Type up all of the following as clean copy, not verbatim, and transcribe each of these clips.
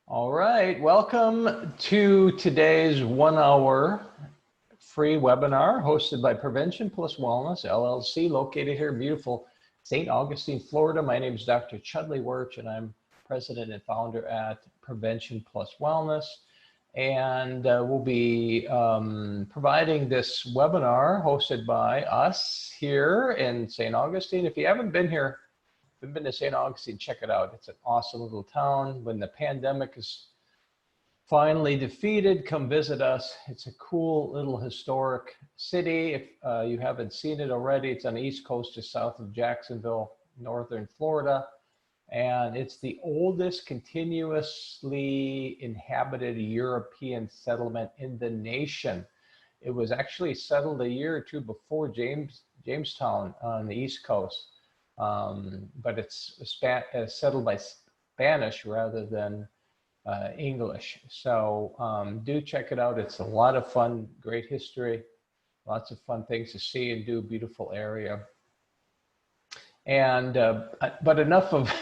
All right, welcome to today's 1 hour free webinar hosted by Prevention Plus Wellness, LLC, located here in beautiful St. Augustine, Florida. My name is Dr. Chudley Wirch, and I'm president and founder at Prevention Plus Wellness. And we'll be providing this webinar hosted by us here in St. Augustine. If you haven't been here, to St. Augustine, check it out. It's an awesome little town. When the pandemic is finally defeated, come visit us. It's a cool little historic city. If you haven't seen it already, it's on the East Coast, just south of Jacksonville, northern Florida. And it's the oldest continuously inhabited European settlement in the nation. It was actually settled a year or two before Jamestown on the East Coast. But it's settled by Spanish rather than English. So do check it out. It's a lot of fun, great history, lots of fun things to see and do, beautiful area. And but enough of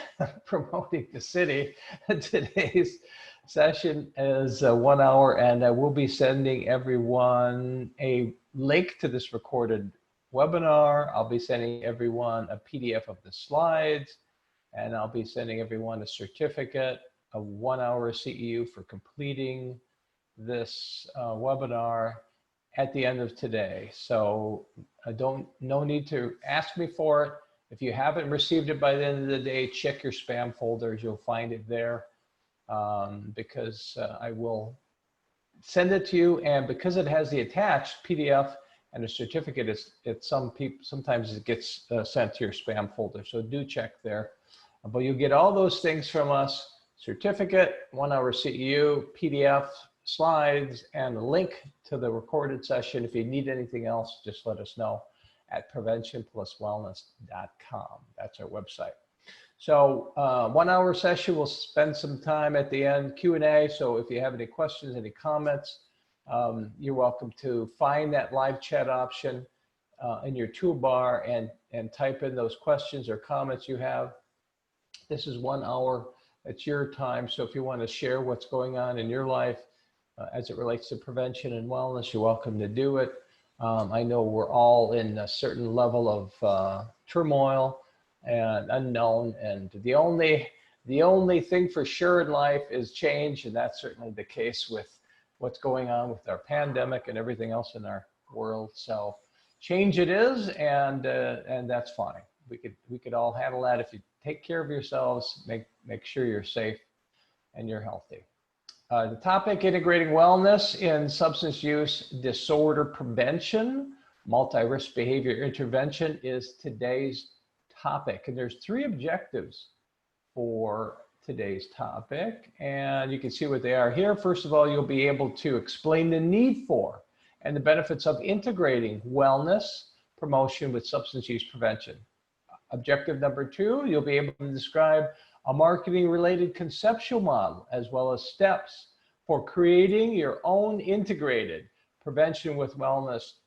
promoting the city. Today's session is 1 hour, and I will be sending everyone a link to this recorded webinar. I'll be sending everyone a PDF of the slides, and I'll be sending everyone a certificate, a 1 hour CEU for completing this webinar at the end of today. So no need to ask me for it. If you haven't received it by the end of the day, check your spam folders. You'll find it there because I will send it to you. And because it has the attached PDF and a certificate, sometimes it gets sent to your spam folder. So do check there. But you'll get all those things from us: certificate, 1 hour CEU, PDF, slides, and a link to the recorded session. If you need anything else, just let us know at preventionpluswellness.com. That's our website. So 1 hour session, we'll spend some time at the end, Q&A. So if you have any questions, any comments, you're welcome to find that live chat option in your toolbar and type in those questions or comments you have. This is 1 hour. It's your time. So if you want to share what's going on in your life as it relates to prevention and wellness, you're welcome to do it. I know we're all in a certain level of turmoil and unknown, and the only thing for sure in life is change, and that's certainly the case with what's going on with our pandemic and everything else in our world. So change it is, and that's fine. We could all handle that if you take care of yourselves, make sure you're safe and you're healthy. The topic: integrating wellness in substance use disorder prevention, multi-risk behavior intervention, is today's topic. And there's 3 objectives for today's topic, and you can see what they are here. First of all, you'll be able to explain the need for and the benefits of integrating wellness promotion with substance use prevention. Objective number 2, you'll be able to describe a marketing-related conceptual model, as well as steps for creating your own integrated prevention with wellness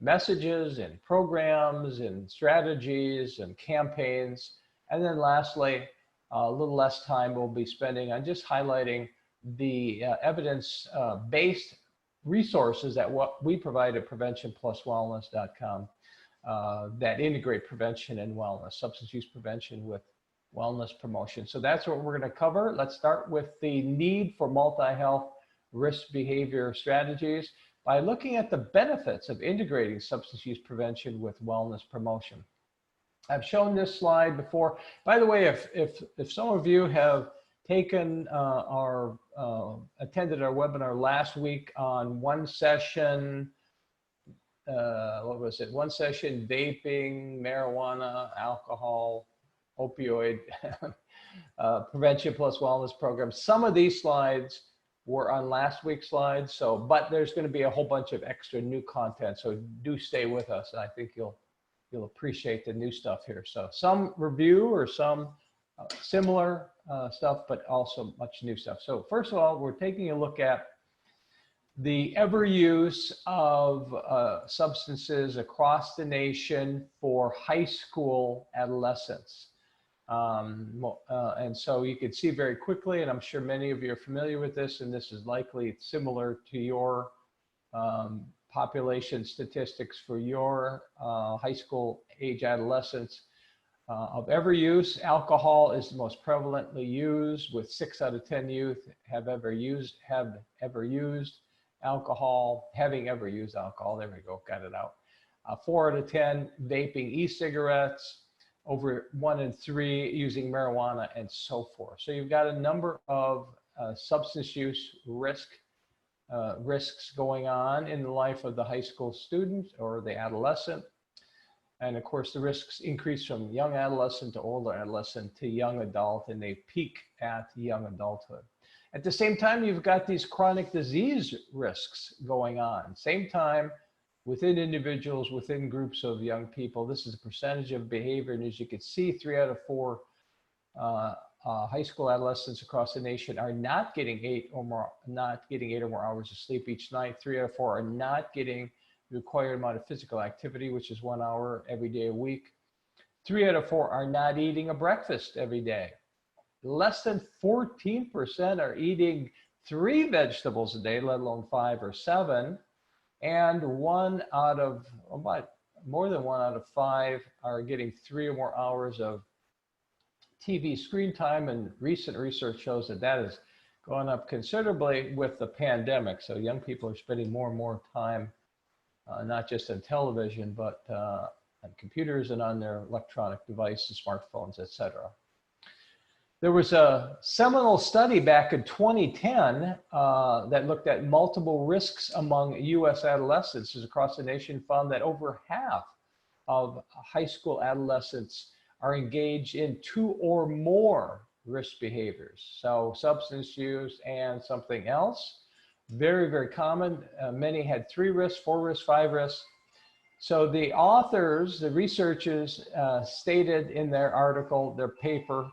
messages and programs and strategies and campaigns. And then lastly, a little less time we'll be spending on just highlighting the evidence-based resources that we provide at preventionpluswellness.com that integrate prevention and wellness, substance use prevention with wellness promotion. So that's what we're going to cover. Let's start with the need for multi-health risk behavior strategies by looking at the benefits of integrating substance use prevention with wellness promotion. I've shown this slide before. By the way, if some of you have taken attended our webinar last week on one session, what was it? One session, vaping, marijuana, alcohol, opioid prevention plus wellness program. Some of these slides were on last week's slides, but there's going to be a whole bunch of extra new content. So do stay with us. I think you'll appreciate the new stuff here. So some review or some similar stuff, but also much new stuff. So first of all, we're taking a look at the ever use of substances across the nation for high school adolescents. And so you can see very quickly, and I'm sure many of you are familiar with this, and this is likely similar to your population statistics for your high school age adolescents. Of every use, alcohol is the most prevalently used, with 6 out of 10 youth have ever used alcohol, having ever used alcohol. There we go, got it out. 4 out of 10 vaping e-cigarettes, over 1 in 3 using marijuana, and so forth. So you've got a number of substance use risks going on in the life of the high school student or the adolescent. And of course, the risks increase from young adolescent to older adolescent to young adult, and they peak at young adulthood. At the same time, you've got these chronic disease risks going on. Same time, within individuals, within groups of young people, this is a percentage of behavior. And as you can see, 3 out of 4 high school adolescents across the nation are not getting 8 or more hours of sleep each night. 3 out of 4 are not getting the required amount of physical activity, which is 1 hour every day a week. 3 out of 4 are not eating a breakfast every day. Less than 14% are eating 3 vegetables a day, let alone 5 or 7. And more than 1 out of 5 are getting 3 or more hours of TV screen time. And recent research shows that that has gone up considerably with the pandemic. So young people are spending more and more time not just on television, but on computers and on their electronic devices, smartphones, etc. There was a seminal study back in 2010 that looked at multiple risks among U.S. adolescents across the nation, found that over half of high school adolescents are engaged in 2 or more risk behaviors. So substance use and something else. Very, very common. Many had 3 risks, 4 risks, 5 risks. So the authors, the researchers stated in their article, their paper,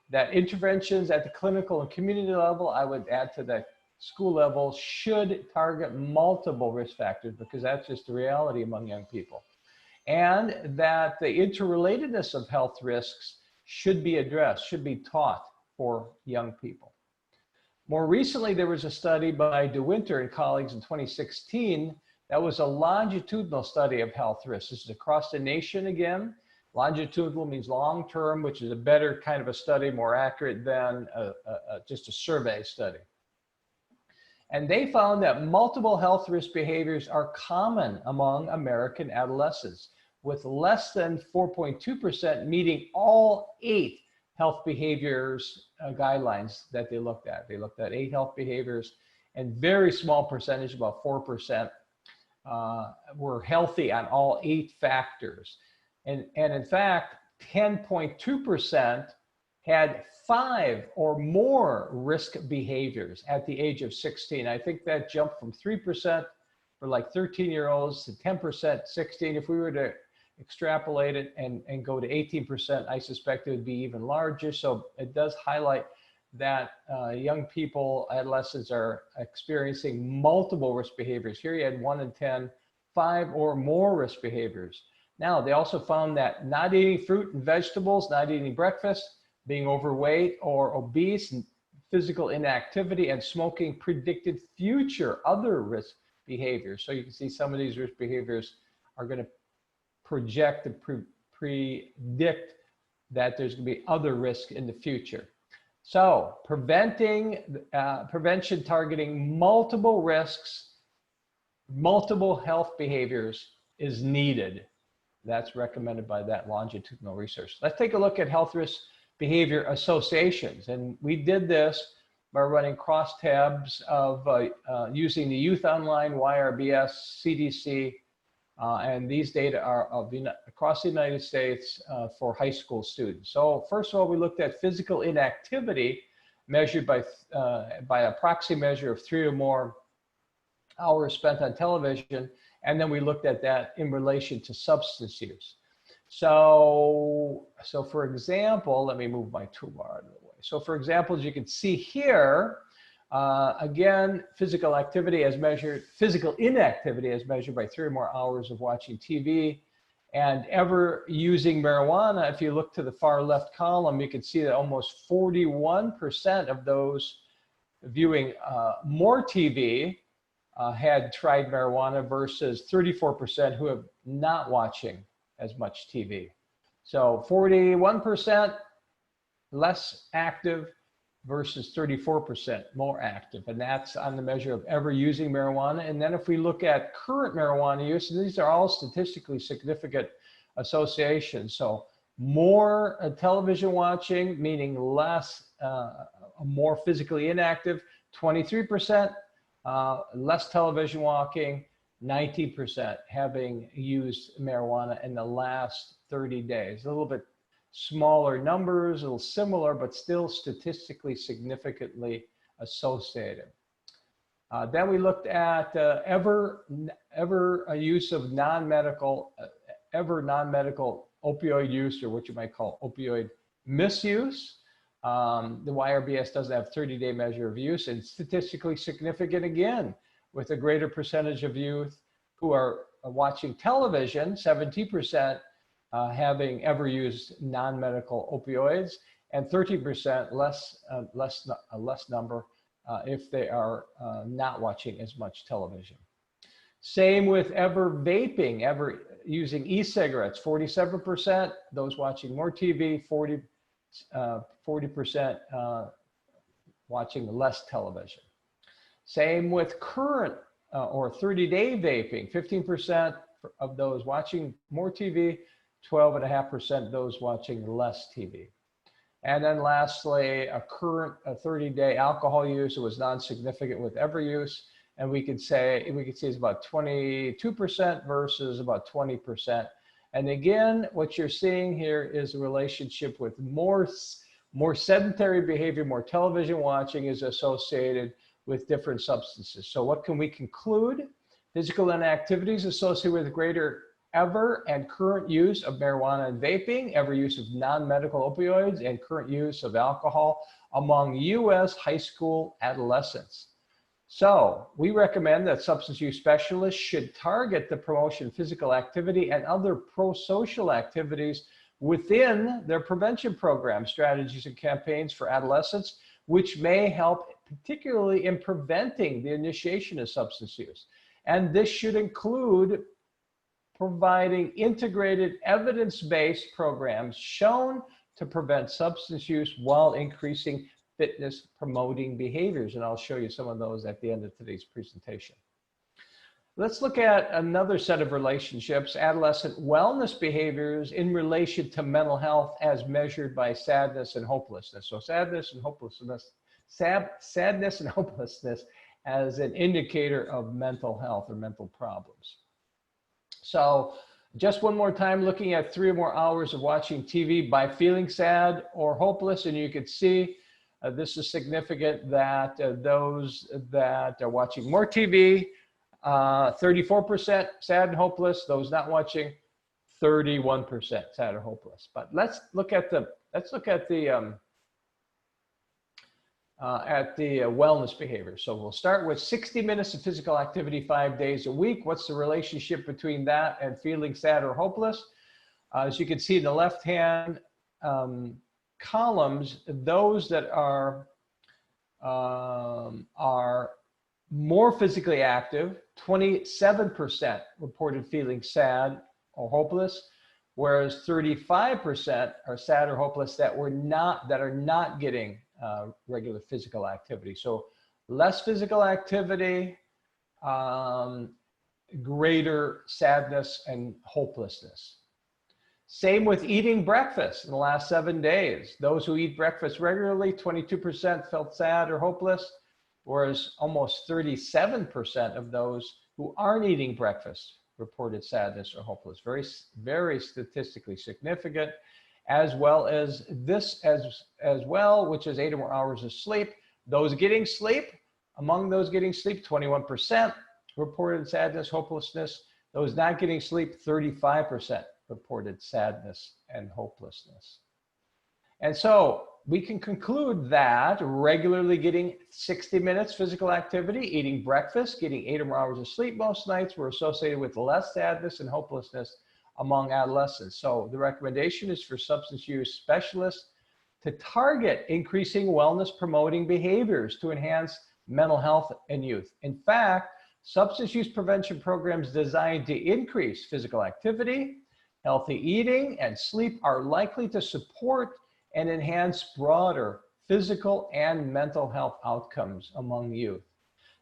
that interventions at the clinical and community level, I would add to the school level, should target multiple risk factors, because that's just the reality among young people. And that the interrelatedness of health risks should be addressed, should be taught for young people. More recently, there was a study by DeWinter and colleagues in 2016 that was a longitudinal study of health risks. This is across the nation again. Longitudinal means long-term, which is a better kind of a study, more accurate than just a survey study. And they found that multiple health risk behaviors are common among American adolescents, with less than 4.2% meeting all 8 health behaviors guidelines that they looked at. They looked at 8 health behaviors, and very small percentage, about 4%, were healthy on all 8 factors. And in fact, 10.2% had 5 or more risk behaviors at the age of 16. I think that jumped from 3% for like 13-year-olds to 10%, 16. If we were to extrapolate it and go to 18%, I suspect it would be even larger. So it does highlight that young people, adolescents, are experiencing multiple risk behaviors. Here you had 1 in 10, 5 or more risk behaviors. Now, they also found that not eating fruit and vegetables, not eating breakfast, being overweight or obese, and physical inactivity, and smoking predicted future other risk behaviors. So you can see some of these risk behaviors are going to project and predict that there's going to be other risks in the future. So prevention targeting multiple risks, multiple health behaviors is needed. That's recommended by that longitudinal research. Let's take a look at health risk behavior associations. And we did this by running crosstabs of using the Youth Online, YRBS, CDC, and these data are across the United States for high school students. So first of all, we looked at physical inactivity measured by a proxy measure of 3 or more hours spent on television. And then we looked at that in relation to substance use. So for example, let me move my toolbar out of the way. So for example, as you can see here, again, physical inactivity as measured by 3 or more hours of watching TV. And ever using marijuana, if you look to the far left column, you can see that almost 41% of those viewing more TV had tried marijuana versus 34% who have not watching as much TV. So 41% less active versus 34% more active. And that's on the measure of ever using marijuana. And then if we look at current marijuana use, and these are all statistically significant associations. So more television watching, meaning less, more physically inactive, 23%, less television walking, 19% having used marijuana in the last 30 days. A little bit smaller numbers, a little similar, but still statistically significantly associated. Then we looked at ever use of non-medical opioid use, or what you might call opioid misuse. The YRBS doesn't have 30-day measure of use, and statistically significant again, with a greater percentage of youth who are watching television, 70%, having ever used non-medical opioids, and 13% less number if they are not watching as much television. Same with ever vaping, ever using e-cigarettes, 47%, those watching more TV, 40% watching less television. Same with current or 30-day vaping, 15% of those watching more TV, 12.5% those watching less TV. And then lastly, a current 30-day alcohol use, it was non-significant with ever use. And we could say it's about 22% versus about 20%. And again, what you're seeing here is a relationship with more sedentary behavior, more television watching is associated with different substances. So what can we conclude? Physical inactivity is associated with greater ever and current use of marijuana and vaping, ever use of non-medical opioids, and current use of alcohol among U.S. high school adolescents. So we recommend that substance use specialists should target the promotion of physical activity and other pro-social activities within their prevention program strategies and campaigns for adolescents, which may help particularly in preventing the initiation of substance use. And this should include providing integrated evidence-based programs shown to prevent substance use while increasing fitness promoting behaviors. And I'll show you some of those at the end of today's presentation. Let's look at another set of relationships, adolescent wellness behaviors in relation to mental health as measured by sadness and hopelessness. So sadness and hopelessness as an indicator of mental health or mental problems. So just one more time, looking at 3 or more hours of watching TV by feeling sad or hopeless, and you can see this is significant that those that are watching more TV, 34% sad and hopeless. Those not watching, 31% sad or hopeless. But let's look at the wellness behavior. So we'll start with 60 minutes of physical activity 5 days a week. What's the relationship between that and feeling sad or hopeless? As you can see in the left-hand columns, those that are more physically active, 27% reported feeling sad or hopeless, whereas 35% are sad or hopeless that are not getting regular physical activity. So less physical activity, greater sadness and hopelessness. Same with eating breakfast in the last 7 days. Those who eat breakfast regularly, 22% felt sad or hopeless, whereas almost 37% of those who aren't eating breakfast reported sadness or hopeless. Very, very statistically significant, as well as this as well, which is 8 or more hours of sleep. Those getting sleep, among those getting sleep, 21% reported sadness, hopelessness. Those not getting sleep, 35% reported sadness and hopelessness. And so we can conclude that regularly getting 60 minutes physical activity, eating breakfast, getting 8 or more hours of sleep most nights were associated with less sadness and hopelessness among adolescents. So the recommendation is for substance use specialists to target increasing wellness promoting behaviors to enhance mental health in youth. In fact, substance use prevention programs designed to increase physical activity, healthy eating, and sleep are likely to support and enhance broader physical and mental health outcomes among youth.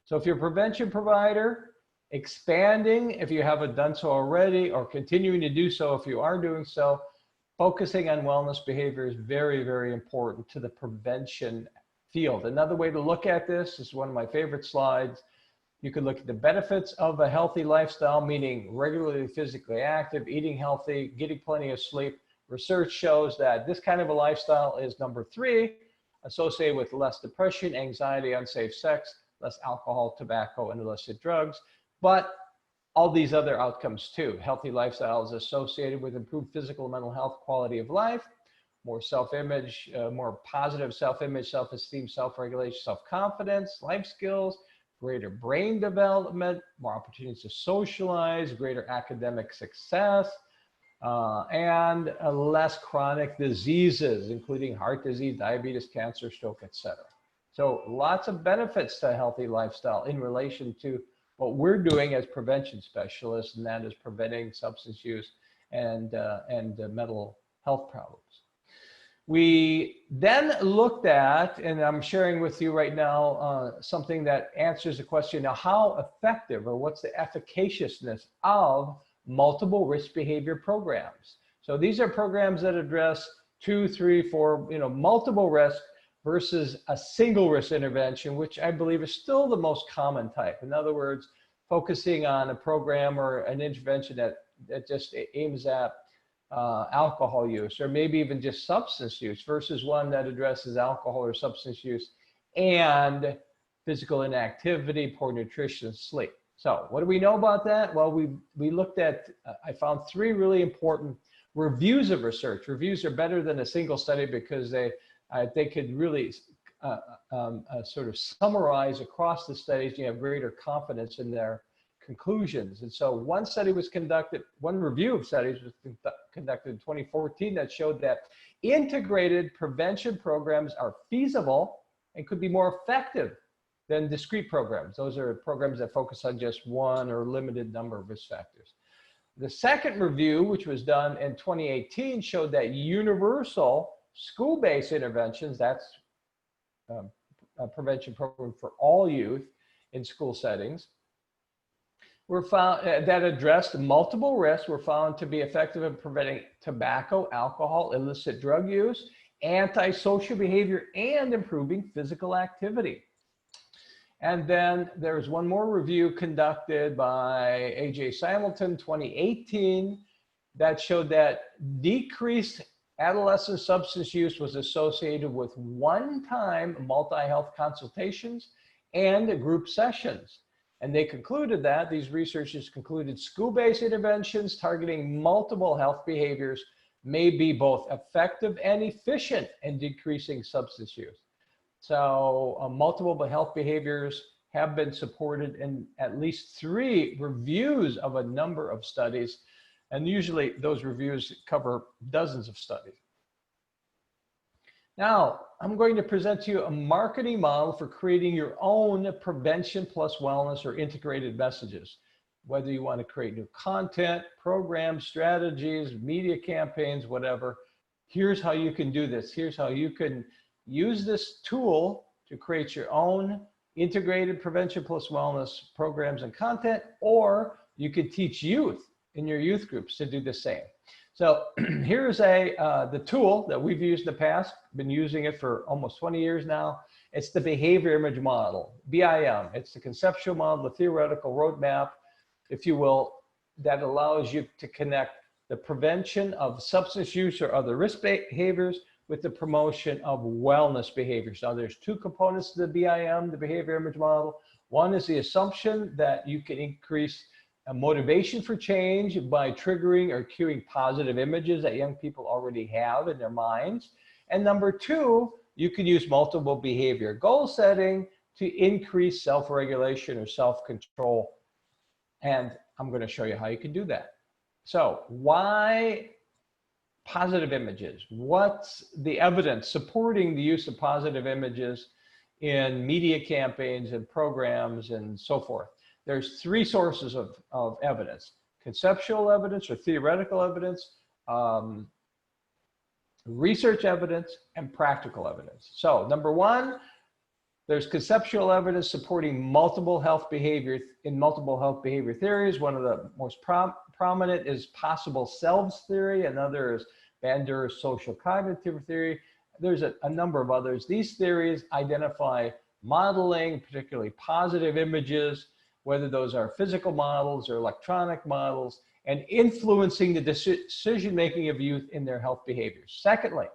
So if you're a prevention provider, expanding if you haven't done so already, or continuing to do so if you are doing so, focusing on wellness behavior is very, very important to the prevention field. Another way to look at this is one of my favorite slides. You can look at the benefits of a healthy lifestyle, meaning regularly physically active, eating healthy, getting plenty of sleep. Research shows that this kind of a lifestyle is number 3, associated with less depression, anxiety, unsafe sex, less alcohol, tobacco, and illicit drugs. But all these other outcomes too. Healthy lifestyles associated with improved physical and mental health, quality of life, more self-image, more positive self-image, self-esteem, self-regulation, self-confidence, life skills, greater brain development, more opportunities to socialize, greater academic success, and less chronic diseases, including heart disease, diabetes, cancer, stroke, etc. So lots of benefits to a healthy lifestyle in relation to what we're doing as prevention specialists, and that is preventing substance use and mental health problems. We then looked at, and I'm sharing with you right now, something that answers the question, now how effective or what's the efficaciousness of multiple risk behavior programs. So these are programs that address 2, 3, 4, multiple risks versus a single risk intervention, which I believe is still the most common type. In other words, focusing on a program or an intervention that just aims at alcohol use, or maybe even just substance use, versus one that addresses alcohol or substance use and physical inactivity, poor nutrition, sleep. So what do we know about that? Well, we looked at, I found 3 really important reviews of research. Reviews are better than a single study because they could really sort of summarize across the studies. You have greater confidence in their conclusions. And so one review of studies was conducted in 2014 that showed that integrated prevention programs are feasible and could be more effective than discrete programs. Those are programs that focus on just one or limited number of risk factors. The second review, which was done in 2018, showed that universal school-based interventions, that's a prevention program for all youth in school settings, were found that addressed multiple risks, were found to be effective in preventing tobacco, alcohol, illicit drug use, antisocial behavior, and improving physical activity. And then there's one more review conducted by A.J. Simulton, 2018, that showed that decreased adolescent substance use was associated with one-time multi-health consultations and group sessions. And they concluded that, these researchers concluded, school-based interventions targeting multiple health behaviors may be both effective and efficient in decreasing substance use. So multiple health behaviors have been supported in at least 3 reviews of a number of studies. And usually those reviews cover dozens of studies. Now, I'm going to present to you a marketing model for creating your own prevention plus wellness or integrated messages. Whether you want to create new content, programs, strategies, media campaigns, whatever, here's how you can do this. Here's how you can use this tool to create your own integrated prevention plus wellness programs and content, or you could teach youth in your youth groups to do the same. So here's the tool that we've used in the past, been using it for almost 20 years now. It's the behavior image model, BIM. It's the conceptual model, the theoretical roadmap, if you will, that allows you to connect the prevention of substance use or other risk behaviors with the promotion of wellness behaviors. Now there's 2 components to the BIM, the behavior image model. One is the assumption that you can increase a motivation for change by triggering or cueing positive images that young people already have in their minds. And number 2, you can use multiple behavior goal setting to increase self-regulation or self-control. And I'm going to show you how you can do that. So why positive images? What's the evidence supporting the use of positive images in media campaigns and programs and so forth? There's three sources of evidence: conceptual evidence or theoretical evidence, research evidence, and practical evidence. So number one, there's conceptual evidence supporting multiple health behavior theories. One of the most prominent is possible selves theory. Another is Bandur's social cognitive theory. There's a number of others. These theories identify modeling, particularly positive images, whether those are physical models or electronic models, and influencing the decision-making of youth in their health behaviors. Secondly,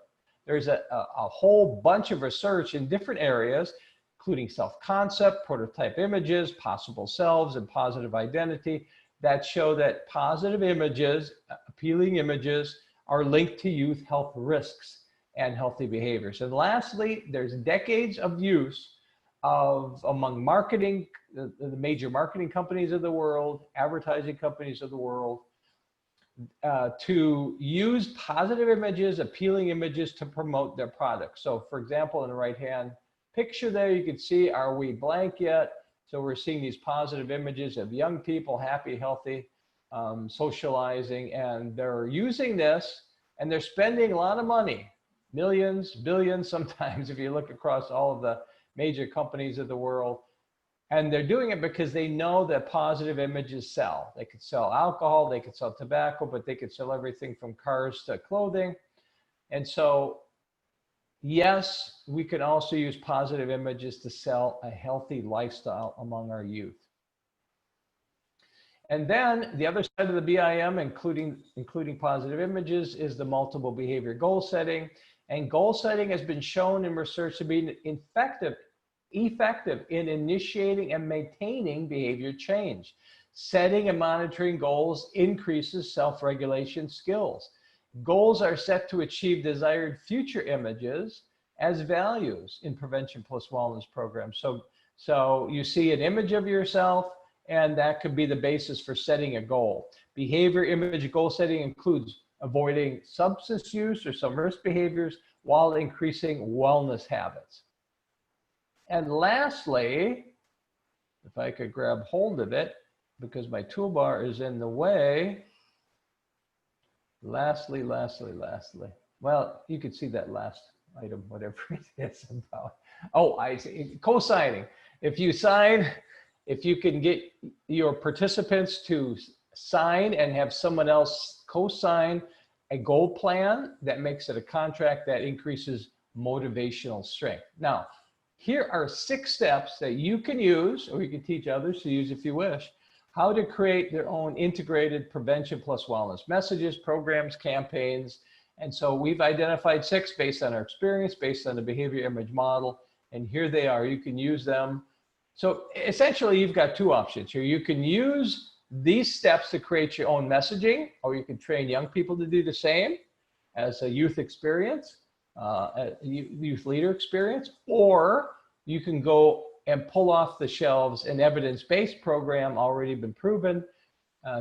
there's a whole bunch of research in different areas, including self-concept, prototype images, possible selves, and positive identity, that show that positive images, appealing images, are linked to youth health risks and healthy behaviors. And lastly, there's decades of use among marketing, the major marketing companies of the world, advertising companies of the world, to use positive images, appealing images to promote their products. So for example, in the right-hand picture there, you can see, are we blank yet? So we're seeing these positive images of young people, happy, healthy, socializing, and they're using this and they're spending a lot of money, millions, billions sometimes, if you look across all of the major companies of the world. And they're doing it because they know that positive images sell. They could sell alcohol, they could sell tobacco, but they could sell everything from cars to clothing. And so, yes, we can also use positive images to sell a healthy lifestyle among our youth. And then the other side of the BIM, including positive images, is the multiple behavior goal setting. And goal setting has been shown in research to be effective in initiating and maintaining behavior change. Setting and monitoring goals increases self-regulation skills. Goals are set to achieve desired future images as values in prevention plus wellness programs. So you see an image of yourself, and that could be the basis for setting a goal. Behavior image goal setting includes avoiding substance use or some risk behaviors while increasing wellness habits. And lastly, if I could grab hold of it, because my toolbar is in the way. Lastly. Well, you could see that last item, whatever it is about. Oh, I see, co-signing. If you can get your participants to sign and have someone else co-sign a goal plan, that makes it a contract that increases motivational strength. Now, here are 6 steps that you can use, or you can teach others to use if you wish, how to create their own integrated prevention plus wellness messages, programs, campaigns. And so we've identified 6 based on our experience, based on the behavior image model, and here they are. You can use them. So essentially, you've got 2 options here. You can use these steps to create your own messaging, or you can train young people to do the same as a youth experience, a youth leader experience, or you can go and pull off the shelves an evidence-based program already been proven,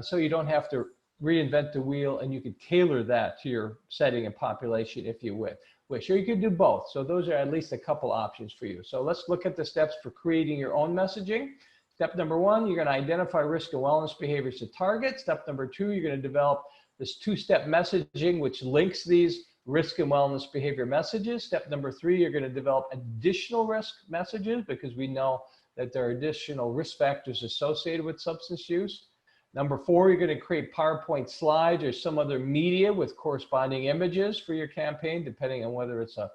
so you don't have to reinvent the wheel, and you can tailor that to your setting and population if you wish, or you can do both. So those are at least a couple options for you. So let's look at the steps for creating your own messaging. Step number 1, you're going to identify risk and wellness behaviors to target. Step number 2, you're going to develop this 2-step messaging, which links these risk and wellness behavior messages. Step number 3, you're going to develop additional risk messages, because we know that there are additional risk factors associated with substance use. Number 4, you're going to create PowerPoint slides or some other media with corresponding images for your campaign, depending on whether it's a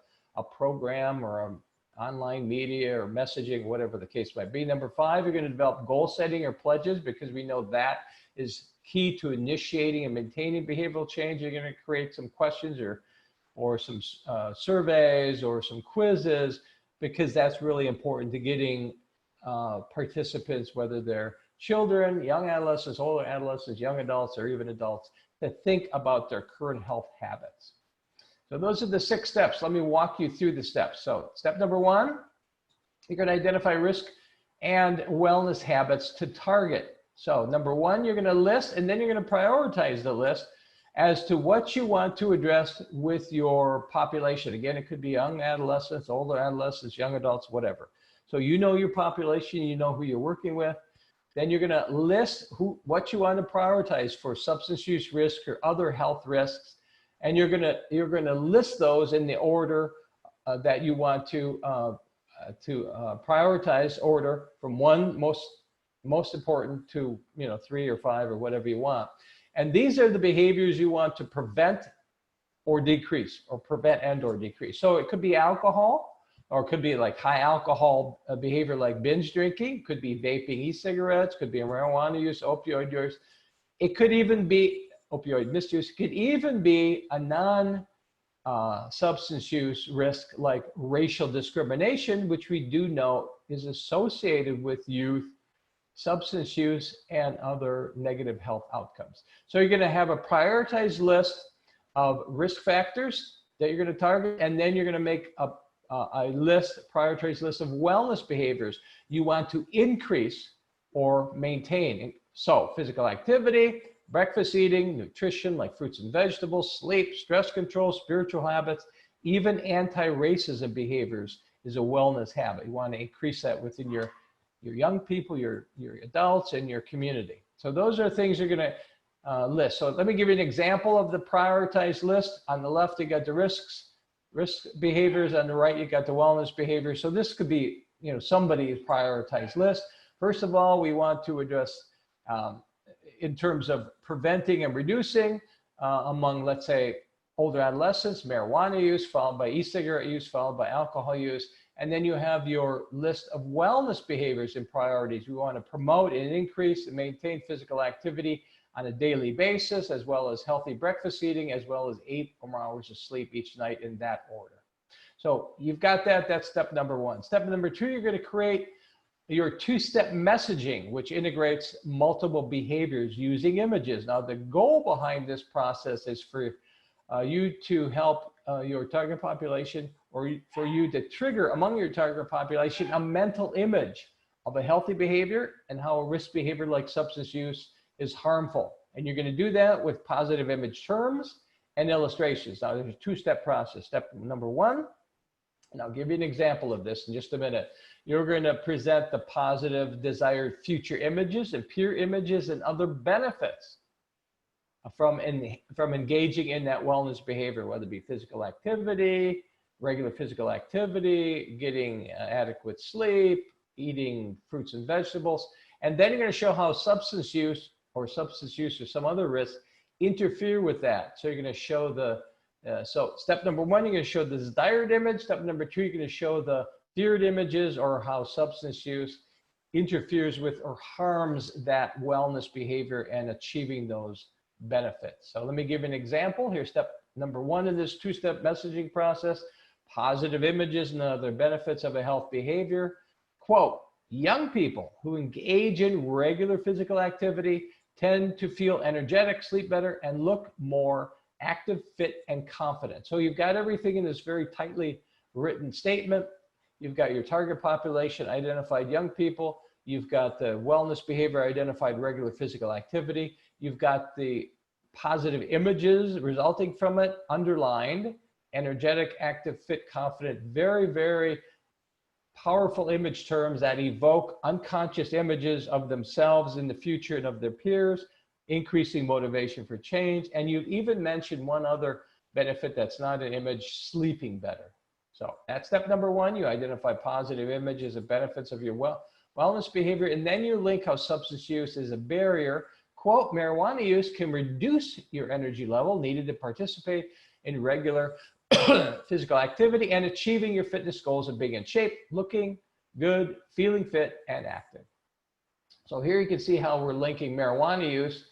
program or an online media or messaging, whatever the case might be. Number 5, you're going to develop goal setting or pledges, because we know that is key to initiating and maintaining behavioral change. You're going to create some questions or some surveys or some quizzes, because that's really important to getting participants, whether they're children, young adolescents, older adolescents, young adults, or even adults, to think about their current health habits. So those are the 6 steps. Let me walk you through the steps. So step number 1, you're going to identify risk and wellness habits to target. So number one, you're going to list, and then you're going to prioritize the list as to what you want to address with your population. Again, it could be young adolescents, older adolescents, young adults, whatever. So you know your population, you know who you're working with. Then you're going to list what you want to prioritize for substance use risk or other health risks, and you're going to list those in the order that you want to prioritize order from one most important to 3 or 5 or whatever you want. And these are the behaviors you want to prevent or decrease, or prevent and or decrease. So it could be alcohol, or it could be like high alcohol behavior like binge drinking, could be vaping e-cigarettes, could be marijuana use, opioid use. It could even be opioid misuse. It could even be a non-substance use risk like racial discrimination, which we do know is associated with youth substance use and other negative health outcomes. So you're going to have a prioritized list of risk factors that you're going to target, and then you're going to make a prioritized list of wellness behaviors you want to increase or maintain. So physical activity, breakfast eating, nutrition like fruits and vegetables, sleep, stress control, spiritual habits, even anti-racism behaviors is a wellness habit. You want to increase that within your young people, your adults, and your community. So those are things you're going to list. So let me give you an example of the prioritized list. On the left, you got the risk behaviors. On the right, you got the wellness behaviors. So this could be, somebody's prioritized list. First of all, we want to address in terms of preventing and reducing among, let's say, older adolescents, marijuana use, followed by e-cigarette use, followed by alcohol use. And then you have your list of wellness behaviors and priorities. We want to promote and increase and maintain physical activity on a daily basis, as well as healthy breakfast eating, as well as 8 or more hours of sleep each night in that order. So you've got that. That's step number one. Step number two, you're going to create your two-step messaging, which integrates multiple behaviors using images. Now, the goal behind this process is for you to help your target population, or for you to trigger among your target population a mental image of a healthy behavior and how a risk behavior like substance use is harmful. And you're going to do that with positive image terms and illustrations. Now, there's a two-step process. Step number one, and I'll give you an example of this in just a minute. You're going to present the positive desired future images and peer images and other benefits from engaging in that wellness behavior, whether it be physical activity, regular physical activity, getting adequate sleep, eating fruits and vegetables. And then you're going to show how substance use or some other risks interfere with that. So you're going to show so step number one, you're going to show the desired image. Step number two, you're going to show the feared images, or how substance use interferes with or harms that wellness behavior and achieving those benefits. So let me give you an example. Here's step number one in this two-step messaging process: positive images and other benefits of a health behavior. Quote, young people who engage in regular physical activity tend to feel energetic, sleep better, and look more active, fit, and confident. So you've got everything in this very tightly written statement. You've got your target population identified, young people. You've got the wellness behavior identified, regular physical activity. You've got the positive images resulting from it underlined: energetic, active, fit, confident. Very, very powerful image terms that evoke unconscious images of themselves in the future and of their peers, increasing motivation for change. And you've even mentioned one other benefit that's not an image: sleeping better. So that's step number one. You identify positive images and benefits of your wellness behavior, and then you link how substance use is a barrier. Quote, marijuana use can reduce your energy level needed to participate in regular physical activity and achieving your fitness goals of being in shape, looking good, feeling fit, and active. So here you can see how we're linking marijuana use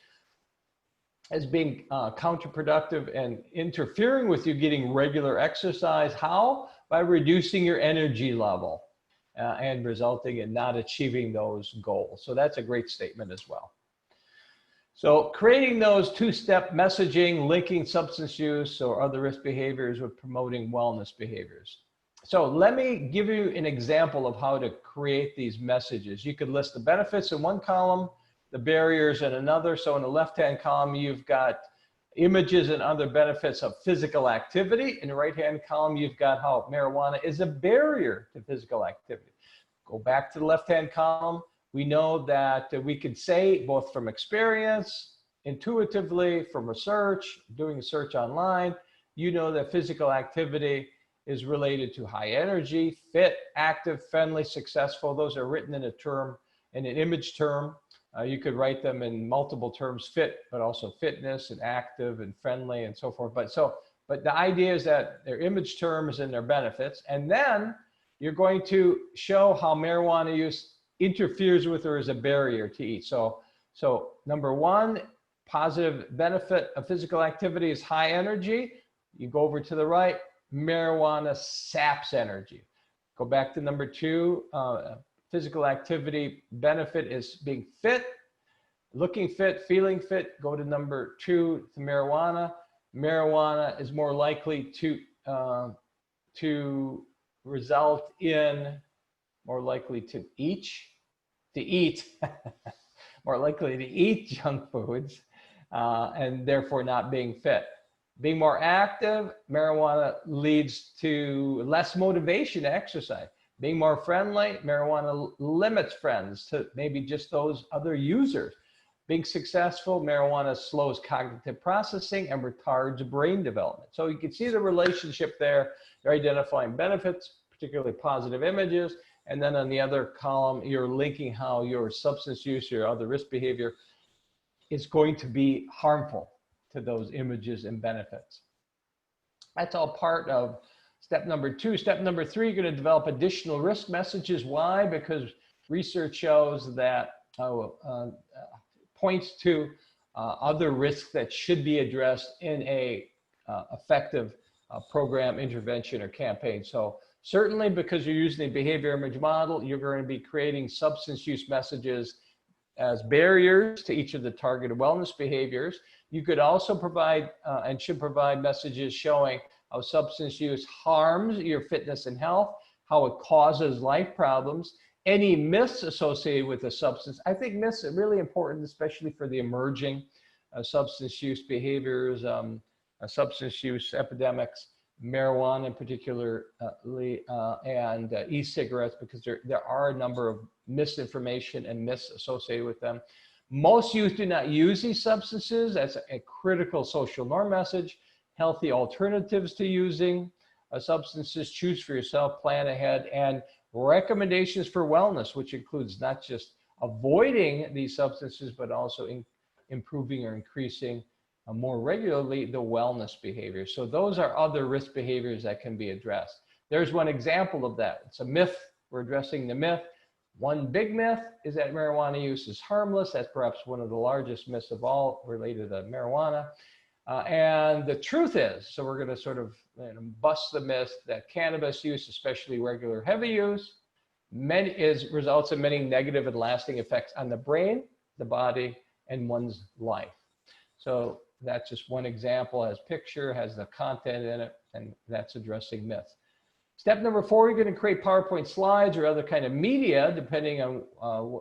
as being counterproductive and interfering with you getting regular exercise. How? By reducing your energy level and resulting in not achieving those goals. So that's a great statement as well. So creating those two-step messaging, linking substance use or other risk behaviors with promoting wellness behaviors. So let me give you an example of how to create these messages. You could list the benefits in one column, the barriers in another. So in the left-hand column, you've got images and other benefits of physical activity. In the right-hand column, you've got how marijuana is a barrier to physical activity. Go back to the left-hand column. We know that we could say, both from experience, intuitively, from research, doing research online, you know that physical activity is related to high energy, fit, active, friendly, successful. Those are written in a term, in an image term. You could write them in multiple terms, fit, but also fitness and active and friendly and so forth. But the idea is that they're image terms and their benefits. And then you're going to show how marijuana use interferes with or is a barrier to each. So number one, positive benefit of physical activity is high energy. You go over to the right, marijuana saps energy. Go back to number two, physical activity benefit is being fit, looking fit, feeling fit. Go to number two, to marijuana. Marijuana is more likely to result in more likely to eat more likely to eat junk foods and therefore not being fit. Being more active, marijuana leads to less motivation to exercise. Being more friendly, marijuana limits friends to maybe just those other users. Being successful, marijuana slows cognitive processing and retards brain development. So you can see the relationship there. You're identifying benefits, particularly positive images. And then on the other column, you're linking how your substance use, your other risk behavior is going to be harmful to those images and benefits. That's all part of step number two. Step number three, you're going to develop additional risk messages. Why? Because research shows that points to other risks that should be addressed in a effective program, intervention, or campaign. So certainly because you're using the behavior image model, you're going to be creating substance use messages as barriers to each of the targeted wellness behaviors. You could also provide and should provide messages showing how substance use harms your fitness and health, how it causes life problems, any myths associated with the substance. I think myths are really important, especially for the emerging substance use behaviors, substance use epidemics, marijuana in particular, and e-cigarettes, because there are a number of misinformation and myths associated with them. Most youth do not use these substances. That's a critical social norm message. Healthy alternatives to using substances, choose for yourself, plan ahead, and recommendations for wellness, which includes not just avoiding these substances, but also improving or increasing more regularly the wellness behavior. So those are other risk behaviors that can be addressed. There's one example of that. It's a myth. We're addressing the myth. One big myth is that marijuana use is harmless. That's perhaps one of the largest myths of all related to marijuana. And the truth is, so we're going to sort of bust the myth that cannabis use, especially regular heavy use, results in many negative and lasting effects on the brain, the body, and one's life. So that's just one example, has picture, has the content in it, and that's addressing myths. Step number four, you're going to create PowerPoint slides or other kind of media, depending on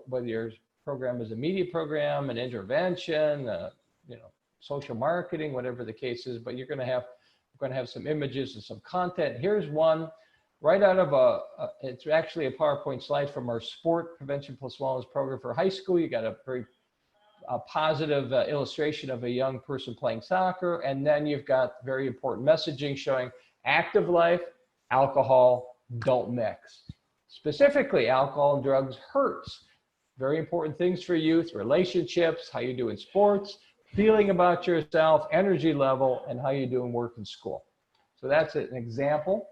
whether your program is a media program, an intervention, social marketing, whatever the case is. But you're going to have some images and some content. Here's one right out of it's actually a PowerPoint slide from our Sport Prevention Plus Wellness program for high school. You got a very positive illustration of a young person playing soccer, and then you've got very important messaging showing active life, alcohol, don't mix. Specifically, alcohol and drugs hurts. Very important things for youth, relationships, how you do in sports, feeling about yourself, energy level, and how you do in work and school. So that's an example.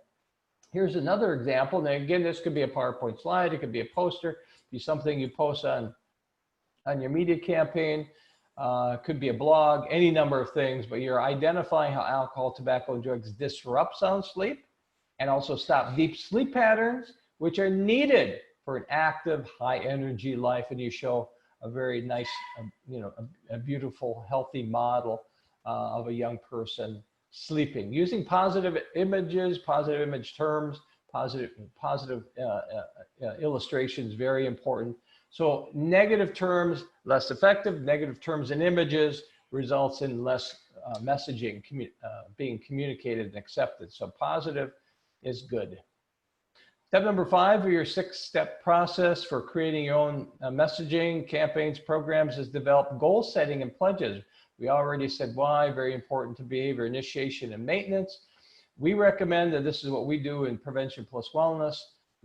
Here's another example. Now again, this could be a PowerPoint slide, it could be a poster, be something you post on your media campaign, could be a blog, any number of things, but you're identifying how alcohol, tobacco, and drugs disrupt sound sleep and also stop deep sleep patterns, which are needed for an active, high energy life. And you show a very nice, a beautiful, healthy model of a young person sleeping. Using positive images, positive image terms, positive illustrations, very important. So negative terms, less effective, negative terms and images results in less messaging being communicated and accepted. So positive is good. Step number 5 of your 6-step process for creating your own messaging, campaigns, programs is develop goal setting and pledges. We already said why, very important to behavior initiation and maintenance. We recommend that this is what we do in Prevention Plus Wellness,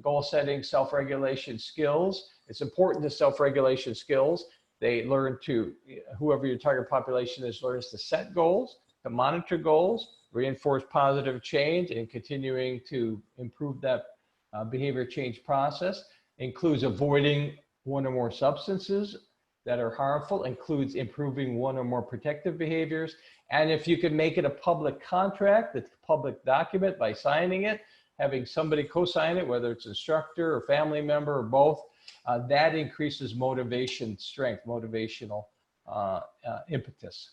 goal setting, self-regulation skills. It's important to self-regulation skills. They learn to, whoever your target population is, learns to set goals, to monitor goals, reinforce positive change, and continuing to improve that behavior change process. Includes avoiding one or more substances that are harmful, includes improving one or more protective behaviors. And if you can make it a public contract, a public document by signing it, having somebody co-sign it, whether it's instructor or family member or both, that increases motivation strength, motivational impetus.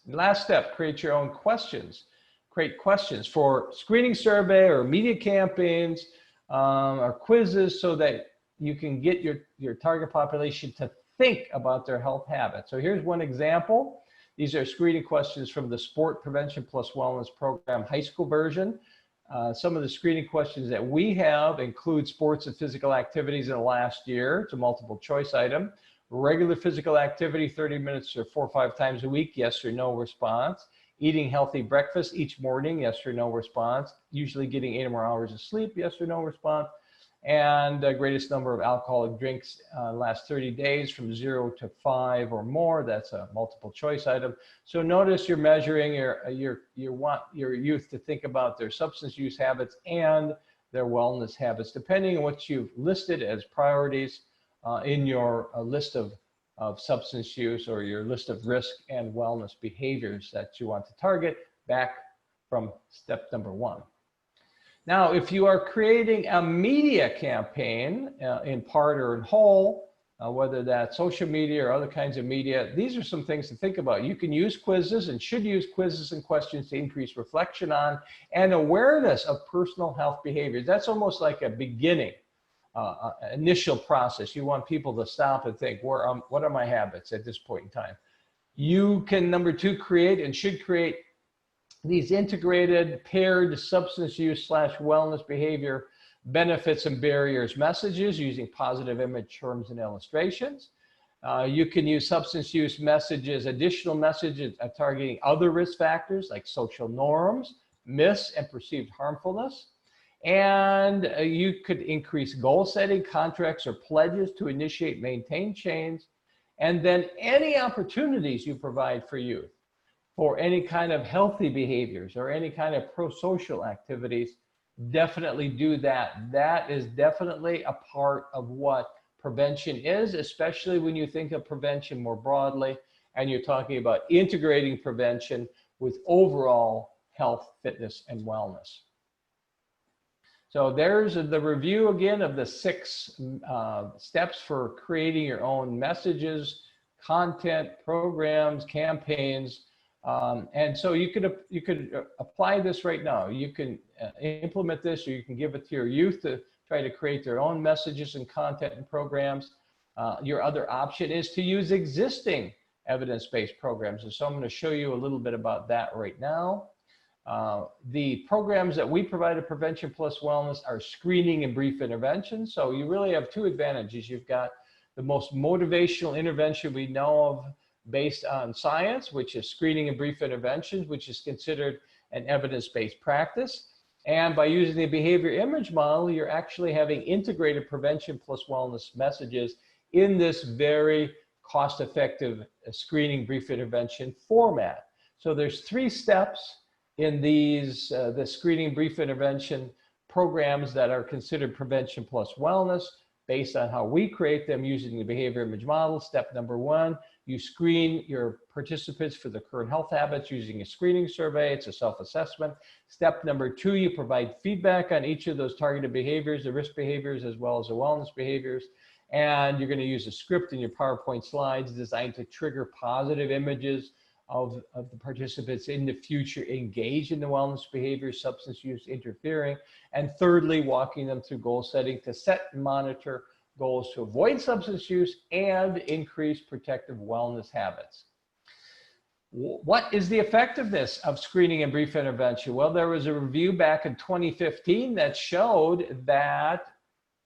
Last step, create your own questions. Create questions for screening survey or media campaigns or quizzes so that you can get your target population to think about their health habits. So here's one example. These are screening questions from the Sport Prevention Plus Wellness Program high school version. Some of the screening questions that we have include sports and physical activities in the last year. It's a multiple choice item. Regular physical activity, 30 minutes or 4 or 5 times a week, yes or no response. Eating healthy breakfast each morning, yes or no response. Usually getting 8 or more hours of sleep, yes or no response. And the greatest number of alcoholic drinks last 30 days from 0 to 5 or more. That's a multiple choice item. So notice you're measuring you want your youth to think about their substance use habits and their wellness habits, depending on what you've listed as priorities in your list of substance use or your list of risk and wellness behaviors that you want to target back from step number 1. Now, if you are creating a media campaign in part or in whole, whether that's social media or other kinds of media, these are some things to think about. You can use quizzes and should use quizzes and questions to increase reflection on and awareness of personal health behaviors. That's almost like a beginning, initial process. You want people to stop and think, what are my habits at this point in time? You can, number 2, create and should create these integrated paired substance use / wellness behavior benefits and barriers messages using positive image terms and illustrations. You can use substance use messages, additional messages targeting other risk factors like social norms, myths, and perceived harmfulness. And you could increase goal setting, contracts, or pledges to initiate, maintain change. And then any opportunities you provide for youth for any kind of healthy behaviors or any kind of pro-social activities, definitely do that. That is definitely a part of what prevention is, especially when you think of prevention more broadly and you're talking about integrating prevention with overall health, fitness, and wellness. So there's the review again of the 6 steps for creating your own messages, content, programs, campaigns. And so you could apply this right now. You can implement this, or you can give it to your youth to try to create their own messages and content and programs. Your other option is to use existing evidence-based programs. And so I'm going to show you a little bit about that right now. The programs that we provide at Prevention Plus Wellness are screening and brief intervention. So you really have 2 advantages. You've got the most motivational intervention we know of based on science, which is screening and brief interventions, which is considered an evidence-based practice. And by using the behavior image model, you're actually having integrated prevention plus wellness messages in this very cost-effective screening brief intervention format. So there's 3 steps in these the screening brief intervention programs that are considered prevention plus wellness based on how we create them using the behavior image model. Step number 1, you screen your participants for the current health habits using a screening survey. It's a self-assessment. Step number 2, you provide feedback on each of those targeted behaviors, the risk behaviors, as well as the wellness behaviors. And you're going to use a script in your PowerPoint slides designed to trigger positive images of the participants in the future engaged in the wellness behaviors, substance use interfering. And thirdly, walking them through goal setting to set and monitor goals to avoid substance use and increase protective wellness habits. What is the effectiveness of screening and brief intervention? Well, there was a review back in 2015 that showed that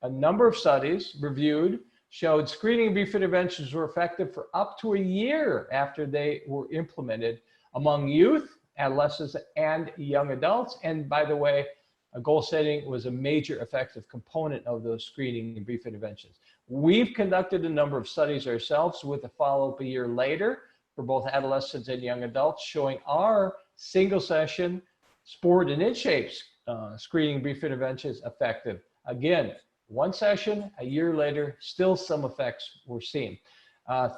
a number of studies reviewed showed screening and brief interventions were effective for up to a year after they were implemented among youth, adolescents, and young adults. And by the way, goal setting was a major effective component of those screening and brief interventions. We've conducted a number of studies ourselves with a follow-up a year later for both adolescents and young adults, showing our single session sport and in shapes screening and brief interventions effective. Again, one session, a year later, still some effects were seen.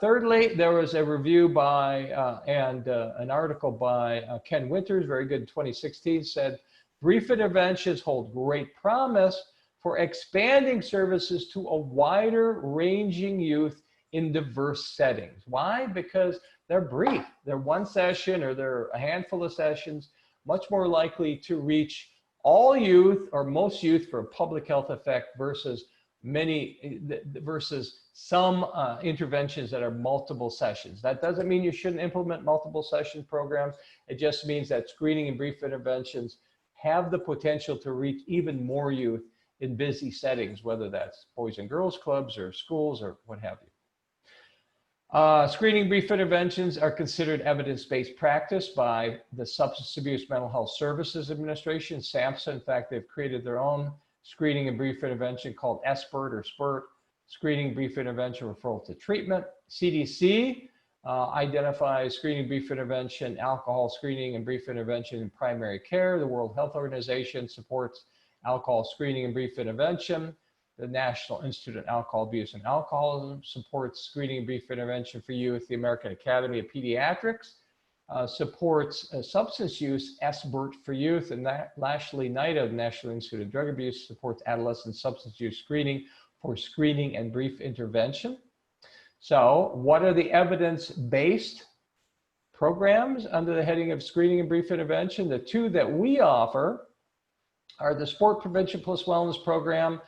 Thirdly, there was a review by and an article by Ken Winters, very good in 2016, said brief interventions hold great promise for expanding services to a wider ranging youth in diverse settings. Why? Because they're brief. They're one session or they're a handful of sessions, much more likely to reach all youth or most youth for a public health effect versus some interventions that are multiple sessions. That doesn't mean you shouldn't implement multiple session programs. It just means that screening and brief interventions have the potential to reach even more youth in busy settings, whether that's boys and girls clubs or schools or what have you. Screening brief interventions are considered evidence-based practice by the Substance Abuse Mental Health Services Administration, SAMHSA. In fact, they've created their own screening and brief intervention called SBIRT or SPIRT, Screening Brief Intervention Referral to Treatment. CDC identifies screening brief intervention, alcohol screening and brief intervention in primary care. The World Health Organization supports alcohol screening and brief intervention. The National Institute of Alcohol Abuse and Alcoholism supports screening and brief intervention for youth. The American Academy of Pediatrics supports substance use, SBIRT for youth. And Lashley Knight of the National Institute of Drug Abuse supports adolescent substance use screening for screening and brief intervention. So what are the evidence-based programs under the heading of screening and brief intervention? The two that we offer are the Sport Prevention Plus Wellness Program.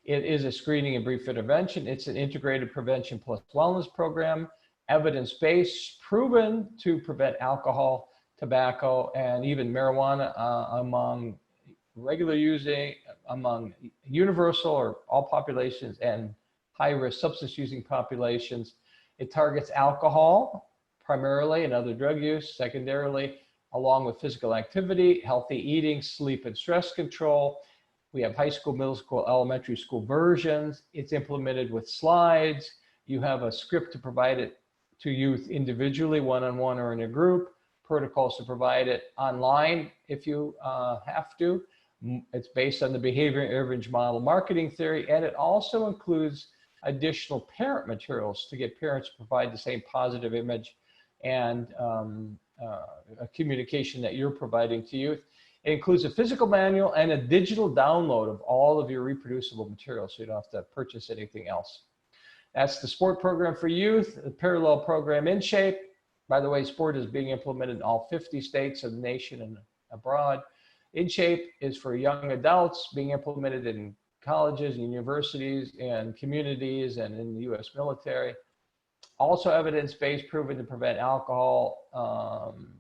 It is a screening and brief intervention. It's an integrated prevention plus wellness program, evidence-based, proven to prevent alcohol, tobacco, and even marijuana among regular using, among universal or all populations and high-risk substance using populations. It targets alcohol primarily and other drug use secondarily, along with physical activity, healthy eating, sleep and stress control. We have high school, middle school, elementary school versions. It's implemented with slides. You have a script to provide it to youth individually, one-on-one or in a group. Protocols to provide it online if you have to. It's based on the behavior image model marketing theory, and it also includes additional parent materials to get parents to provide the same positive image and a communication that you're providing to youth. It includes a physical manual and a digital download of all of your reproducible materials, so you don't have to purchase anything else. That's the sport program for youth, the parallel program In Shape. By the way, sport is being implemented in all 50 states of the nation and abroad. In Shape is for young adults, being implemented in colleges and universities and communities and in the US military. Also evidence-based, proven to prevent alcohol,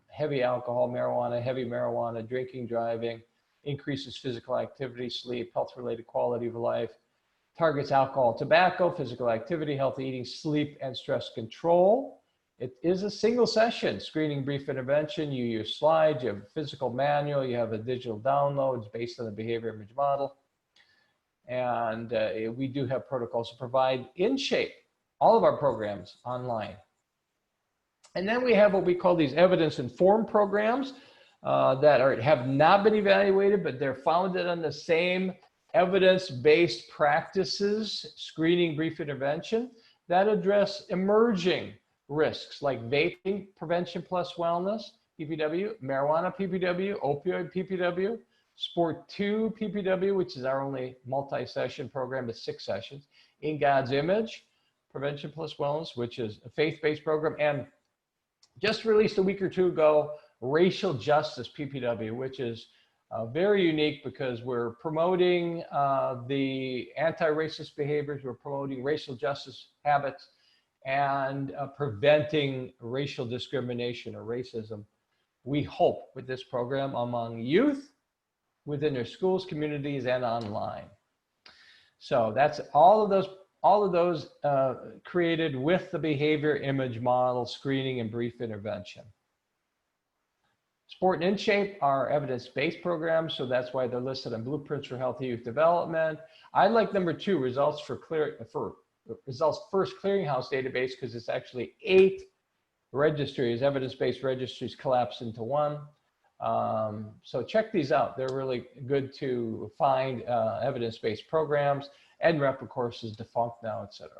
heavy alcohol, marijuana, heavy marijuana, drinking, driving, increases physical activity, sleep, health-related quality of life, targets alcohol, tobacco, physical activity, healthy eating, sleep, and stress control. It is a single session, screening brief intervention. You use slides, you have a physical manual, you have a digital downloads based on the behavior image model. And we do have protocols to provide In Shape, all of our programs online. And then we have what we call these evidence-informed programs that have not been evaluated, but they're founded on the same evidence-based practices, screening brief intervention, that address emerging risks like vaping prevention plus wellness, PPW, marijuana PPW, opioid PPW, Sport 2 PPW, which is our only multi-session program with 6 sessions, In God's Image, Prevention Plus Wellness, which is a faith-based program, and just released a week or two ago, Racial Justice PPW, which is Very unique because we're promoting the anti-racist behaviors, we're promoting racial justice habits, and preventing racial discrimination or racism. We hope with this program among youth, within their schools, communities, and online. So that's all of those created with the behavior image model, screening, and brief intervention. Sport and InShape are evidence-based programs, so that's why they're listed on Blueprints for Healthy Youth Development. I like number 2, Results First Clearinghouse database, because it's actually 8 registries, evidence-based registries collapsed into one. So check these out. They're really good to find evidence-based programs. NREP, of course, is defunct now, etc.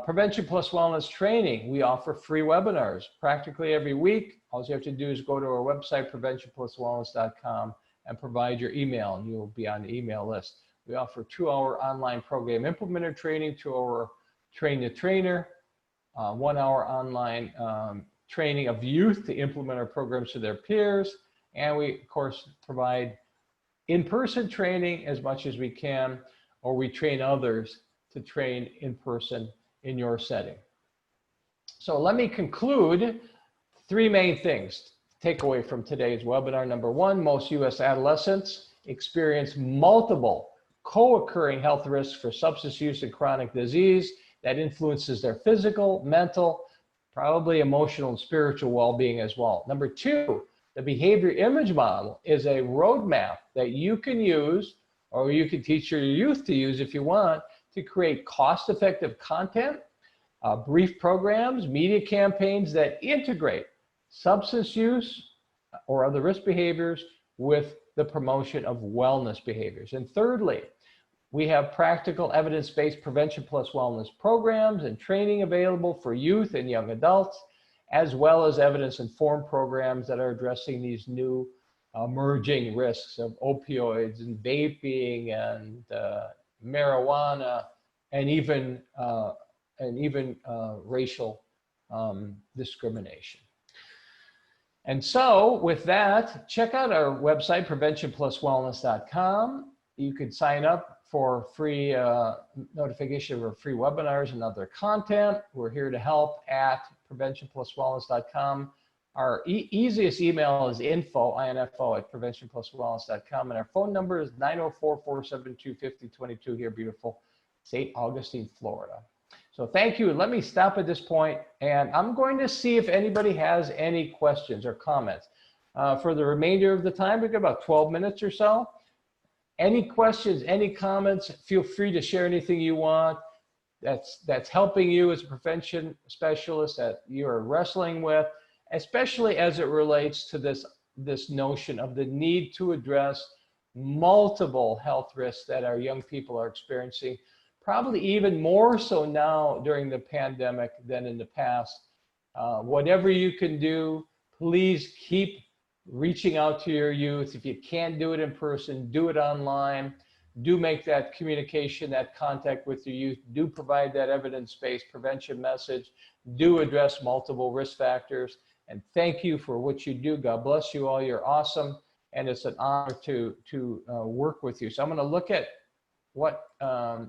Prevention Plus Wellness Training. We offer free webinars practically every week. All you have to do is go to our website, preventionpluswellness.com, and provide your email, and you'll be on the email list. We offer 2-hour online program implementer training, 2-hour train the trainer, 1-hour online training of youth to implement our programs to their peers. And we, of course, provide in-person training as much as we can, or we train others to train in person in your setting. So let me conclude 3 main things to take away from today's webinar. Number 1, most U.S. adolescents experience multiple co-occurring health risks for substance use and chronic disease that influences their physical, mental, probably emotional and spiritual well-being as well. Number 2, the behavior image model is a roadmap that you can use, or you can teach your youth to use if you want, to create cost-effective content, brief programs, media campaigns that integrate substance use or other risk behaviors with the promotion of wellness behaviors. And thirdly, we have practical evidence-based prevention plus wellness programs and training available for youth and young adults, as well as evidence-informed programs that are addressing these new emerging risks of opioids and vaping and marijuana, and even racial discrimination. And so with that, check out our website, preventionpluswellness.com. You can sign up for free notification of free webinars and other content. We're here to help at preventionpluswellness.com. Our easiest email is info@preventionpluswellness.com, and our phone number is 904-472-5022 here, beautiful St. Augustine, Florida. So thank you. Let me stop at this point, and I'm going to see if anybody has any questions or comments. For the remainder of the time, we've got about 12 minutes or so. Any questions, any comments, feel free to share anything you want that's helping you as a prevention specialist that you are wrestling with, especially as it relates to this notion of the need to address multiple health risks that our young people are experiencing, probably even more so now during the pandemic than in the past. Whatever you can do, please keep reaching out to your youth. If you can't do it in person, do it online. Do make that communication, that contact with your youth. Do provide that evidence-based prevention message. Do address multiple risk factors. And thank you for what you do. God bless you all. You're awesome. And it's an honor to work with you. So I'm going to look at what,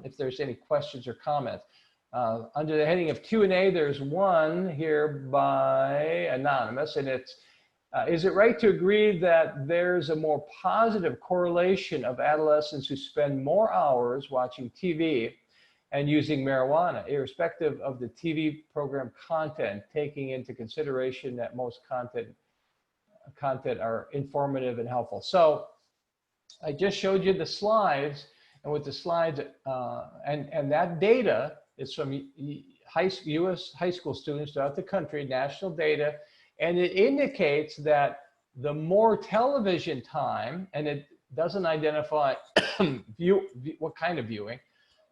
if there's any questions or comments. Under the heading of Q&A, there's one here by Anonymous, and it's, is it right to agree that there's a more positive correlation of adolescents who spend more hours watching TV and using marijuana, irrespective of the TV program content, taking into consideration that most content are informative and helpful? So I just showed you the slides, and with the slides, and that data is from U.S. high school students throughout the country, national data, and it indicates that the more television time, and it doesn't identify what kind of viewing,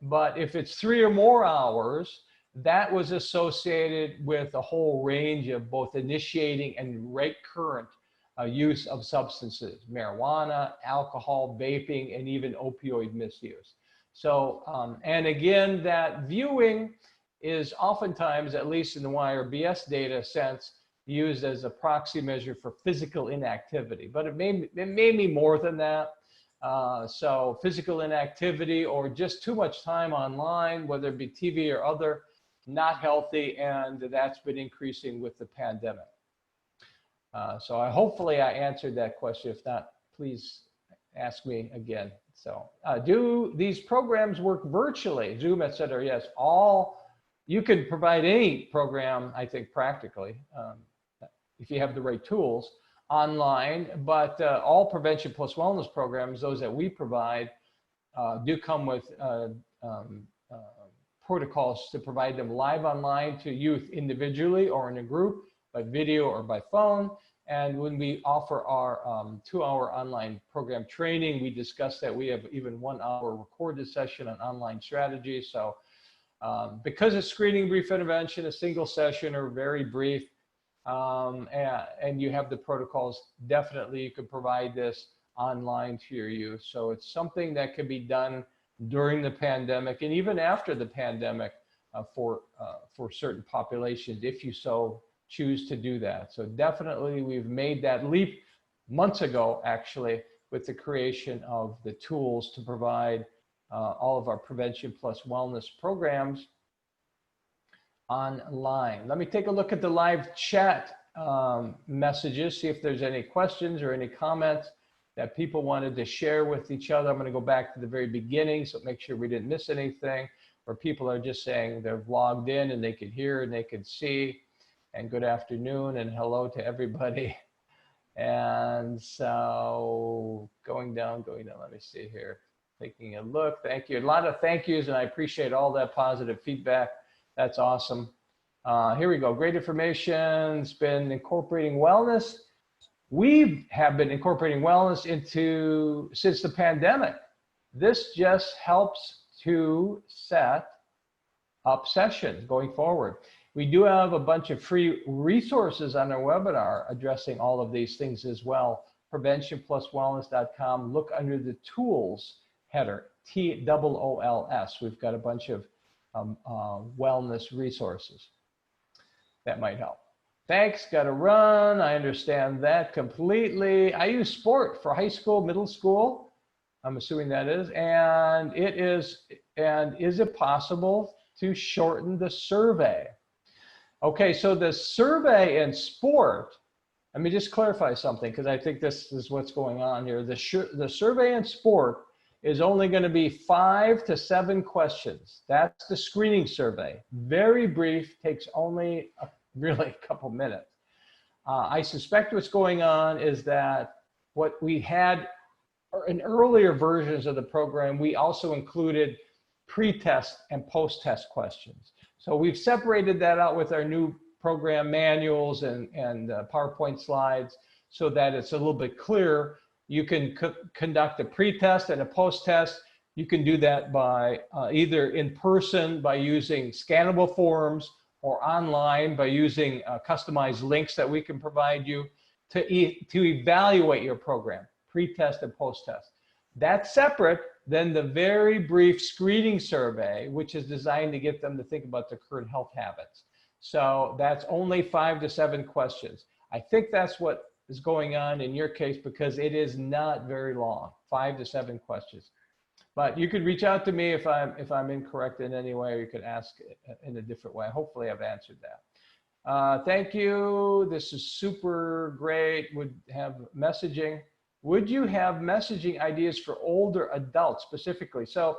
but if it's 3 or more hours, that was associated with a whole range of both initiating and recurrent use of substances, marijuana, alcohol, vaping, and even opioid misuse. So, and again, that viewing is oftentimes, at least in the YRBS data sense, used as a proxy measure for physical inactivity, but it may be more than that. So physical inactivity or just too much time online, whether it be TV or other, not healthy, and that's been increasing with the pandemic. So hopefully I answered that question. If not, please ask me again. So do these programs work virtually, Zoom, et cetera? Yes, you can provide any program, I think, practically, if you have the right tools online, but all prevention plus wellness programs, those that we provide, do come with protocols to provide them live online to youth individually or in a group, by video or by phone. And when we offer our 2-hour online program training, we discuss that we have even 1-hour recorded session on online strategies. So because it's screening, brief intervention, a single session or very brief, and you have the protocols, definitely you could provide this online to your youth. So it's something that can be done during the pandemic and even after the pandemic for certain populations, if you so choose to do that. So definitely we've made that leap months ago, actually, with the creation of the tools to provide all of our prevention plus wellness programs online. Let me take a look at the live chat messages, see if there's any questions or any comments that people wanted to share with each other. I'm going to go back to the very beginning, so make sure we didn't miss anything, where people are just saying they've logged in and they could hear and they could see, and good afternoon and hello to everybody. And so going down, let me see here, taking a look. Thank you. A lot of thank yous, and I appreciate all that positive feedback. That's awesome. Here we go. Great information. It's been incorporating wellness. We have been incorporating wellness since the pandemic. This just helps to set up sessions going forward. We do have a bunch of free resources on our webinar addressing all of these things as well. preventionpluswellness.com. Look under the tools header, TOOLS. We've got a bunch of wellness resources that might help. Thanks, gotta run. I understand that completely. I use sport for high school, middle school. I'm assuming that is, and is it possible to shorten the survey? Okay, so the survey in sport, let me just clarify something, because I think this is what's going on here. The survey in sport is only going to be 5 to 7 questions. That's the screening survey. Very brief, takes only really a couple minutes. I suspect what's going on is that what we had in earlier versions of the program, we also included pre-test and post-test questions. So we've separated that out with our new program manuals and PowerPoint slides so that it's a little bit clearer. You can conduct a pre-test and a post-test. You can do that by either in person by using scannable forms or online by using customized links that we can provide you to evaluate your program, pre-test and post-test. That's separate than the very brief screening survey, which is designed to get them to think about their current health habits. So that's only 5 to 7 questions. I think that's what is going on in your case because it is not very long, 5 to 7 questions. But you could reach out to me if I'm incorrect in any way, or you could ask in a different way. Hopefully I've answered that. Thank you. This is super great. Would have messaging. Would you have messaging ideas for older adults specifically? So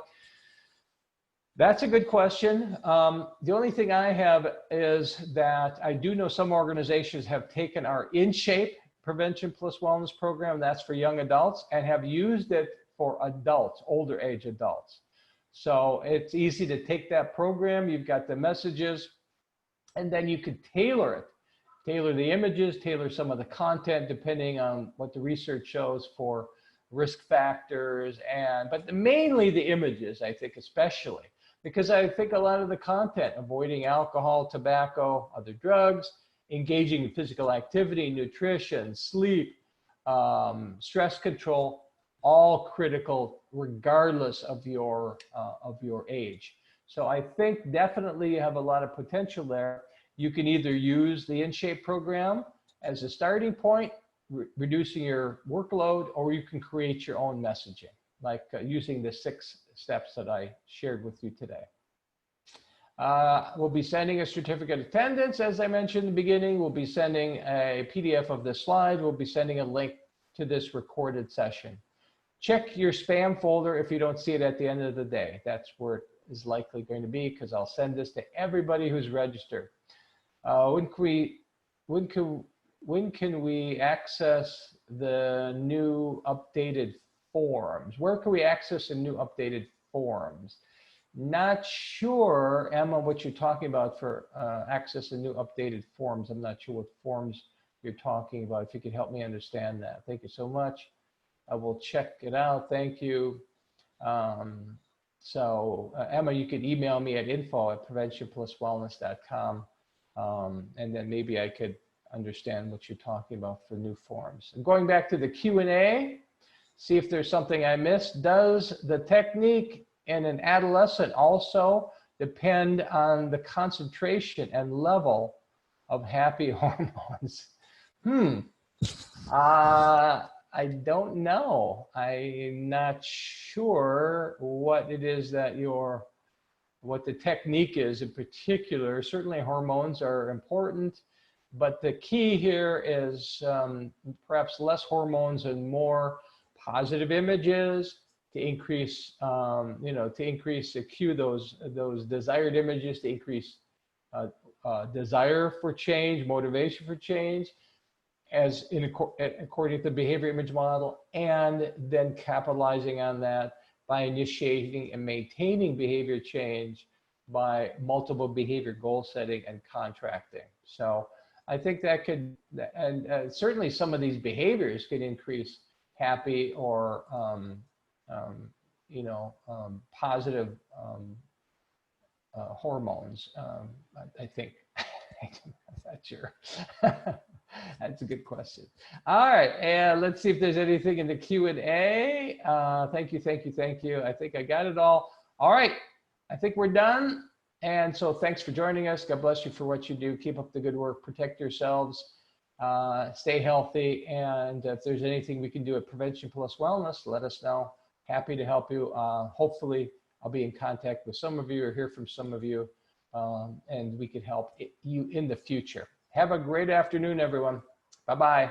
that's a good question. The only thing I have is that I do know some organizations have taken our InShape Prevention Plus Wellness program, that's for young adults, and have used it for adults, older age adults. So it's easy to take that program, you've got the messages, and then you could tailor it. Tailor the images, tailor some of the content depending on what the research shows for risk factors, but mainly the images, I think, especially. Because I think a lot of the content, avoiding alcohol, tobacco, other drugs, engaging in physical activity, nutrition, sleep, stress control, all critical regardless of your age. So I think definitely you have a lot of potential there. You can either use the InShape program as a starting point, reducing your workload, or you can create your own messaging, like using the 6 steps that I shared with you today. We'll be sending a certificate of attendance, as I mentioned in the beginning. We'll be sending a PDF of the slide. We'll be sending a link to this recorded session. Check your spam folder if you don't see it at the end of the day. That's where it is likely going to be, because I'll send this to everybody who's registered. When can we access the new updated forms? Where can we access the new updated forms? Not sure, Emma, what you're talking about for access to new updated forms. I'm not sure what forms you're talking about. If you could help me understand that. Thank you so much. I will check it out. Thank you. Emma, you could email me at info@preventionpluswellness.com, and then maybe I could understand what you're talking about for new forms. And going back to the Q&A, see if there's something I missed. Does the technique in an adolescent also depend on the concentration and level of happy hormones? I don't know. I'm not sure what it is that what the technique is in particular. Certainly hormones are important, but the key here is perhaps less hormones and more positive images to increase, to cue those desired images, to increase desire for change, motivation for change, according to the behavior image model, and then capitalizing on that by initiating and maintaining behavior change by multiple behavior goal setting and contracting. So I think that could, and certainly some of these behaviors could increase happy or positive hormones. I think. I'm not sure. That's a good question. All right, and let's see if there's anything in the Q&A. Thank you. I think I got it all. All right, I think we're done. And so thanks for joining us. God bless you for what you do. Keep up the good work. Protect yourselves. Stay healthy. And if there's anything we can do at Prevention Plus Wellness, let us know. Happy to help you. Hopefully, I'll be in contact with some of you or hear from some of you, and we can help you in the future. Have a great afternoon, everyone. Bye-bye.